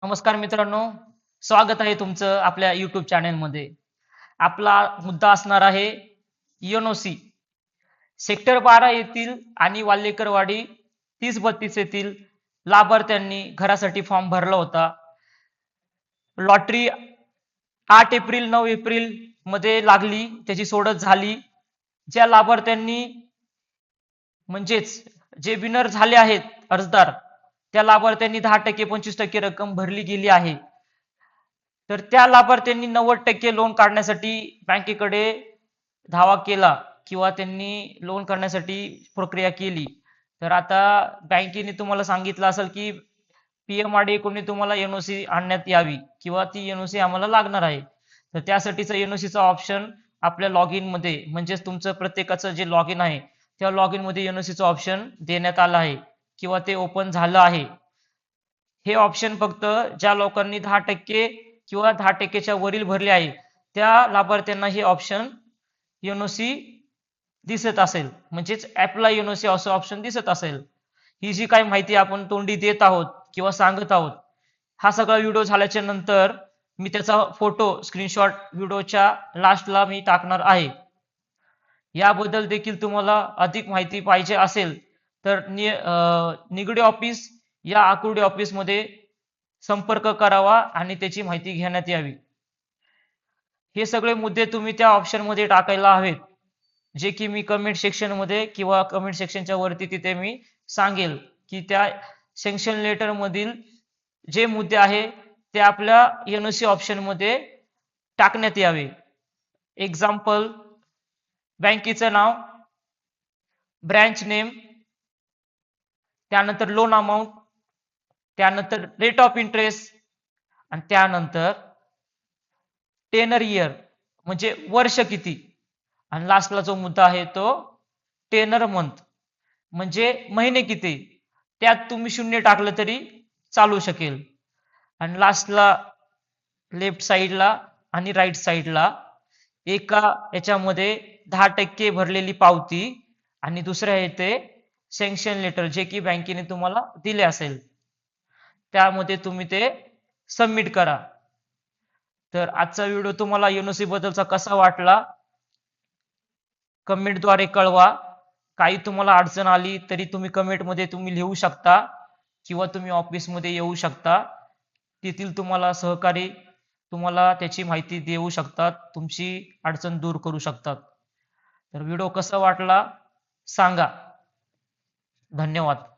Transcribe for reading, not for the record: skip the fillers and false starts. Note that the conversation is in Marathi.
नमस्कार मित्रांनो, स्वागत आहे तुमचं आपल्या YouTube चॅनलमध्ये. आपला मुद्दा असणार आहे एन-ओ-सी. सेक्टर 12 येथील आणि वाल्लेकरवाडी 30-32 येथील लाभार्थ्यांनी घरासाठी फॉर्म भरला होता. लॉटरी 8 एप्रिल 9 एप्रिल मध्ये लागली, त्याची सोडत झाली. ज्या लाभार्थ्यांनी म्हणजेच जे विनर झाले आहेत अर्जदार, त्या लाभार्थ्यांनी 10% 25% रक्कम भरली गेली आहे. तर त्या लाभार्थ्यांनी 90% लोन काढण्यासाठी बँकेकडे धावा केला किंवा त्यांनी लोन करण्यासाठी प्रक्रिया केली. तर आता बँकेने तुम्हाला सांगितलं असेल की PMRDA कडून तुम्हाला एन-ओ-सी आणण्यात यावी किंवा ती एन-ओ-सी आम्हाला लागणार आहे. तर त्यासाठीचा एन-ओ-सीचा ऑप्शन आपल्या लॉगिन मध्ये म्हणजेच तुमचं प्रत्येकाचं जे लॉगिन आहे त्या लॉगिन मध्ये एन-ओ-सीचा ऑप्शन देण्यात आला आहे किंवा ते ओपन झालं आहे. हे ऑप्शन फक्त ज्या लोकांनी 10% किंवा 10%च्या वरील भरले आहे त्या लाभार्थ्यांना हे ऑप्शन एन-ओ-सी दिसत असेल, म्हणजेच अप्लाय एन-ओ-सी असं ऑप्शन दिसत असेल. ही जी काही माहिती आपण तोंडी देत आहोत किंवा सांगत आहोत, हा सगळा व्हिडिओ झाल्याच्या नंतर मी त्याचा फोटो स्क्रीनशॉट व्हिडिओच्या लास्टला मी टाकणार आहे. याबद्दल देखील तुम्हाला अधिक माहिती पाहिजे असेल तर निगडी ऑफिस या आकुर्डी ऑफिस मध्ये संपर्क करावा आणि त्याची माहिती घेण्यात यावी. हे सगळे मुद्दे तुम्ही त्या ऑप्शन मध्ये टाकायला हवेत, जे की मी कमेंट सेक्शन मध्ये किंवा कमेंट सेक्शनच्या वरती तिथे मी सांगेल की त्या सँक्शन लेटर मधील जे मुद्दे आहे ते आपल्या एन-ओ-सी ऑप्शन मध्ये टाकण्यात यावे. एक्झाम्पल, बँकेचं नाव, ब्रँच नेम, त्यानंतर लोन अमाऊंट, त्यानंतर रेट ऑफ इंटरेस्ट आणि त्यानंतर टेनर इयर म्हणजे वर्ष किती, आणि लास्टला जो मुद्दा आहे तो टेनर मंथ म्हणजे महिने किती. त्यात तुम्ही 0 टाकलं तरी चालू शकेल. आणि लास्टला लेफ्ट साइडला आणि राईट साइडला एका याच्यामध्ये 10% भरलेली पावती आणि दुसऱ्या येते सँक्शन लेटर जे की बँकेने तुम्हाला दिले असेल, त्यामध्ये तुम्ही ते सबमिट करा. तर आजचा व्हिडिओ तुम्हाला एन-ओ-सी बद्दलचा कसा वाटला कमेंटद्वारे कळवा. काही तुम्हाला अडचण आली तरी तुम्ही कमेंट मध्ये तुम्ही लिहू शकता किंवा तुम्ही ऑफिस मध्ये येऊ शकता. तेथील तुम्हाला सहकारी तुम्हाला त्याची माहिती देऊ शकतात, तुमची अडचण दूर करू शकतात. तर व्हिडिओ कसा वाटला सांगा. धन्यवाद.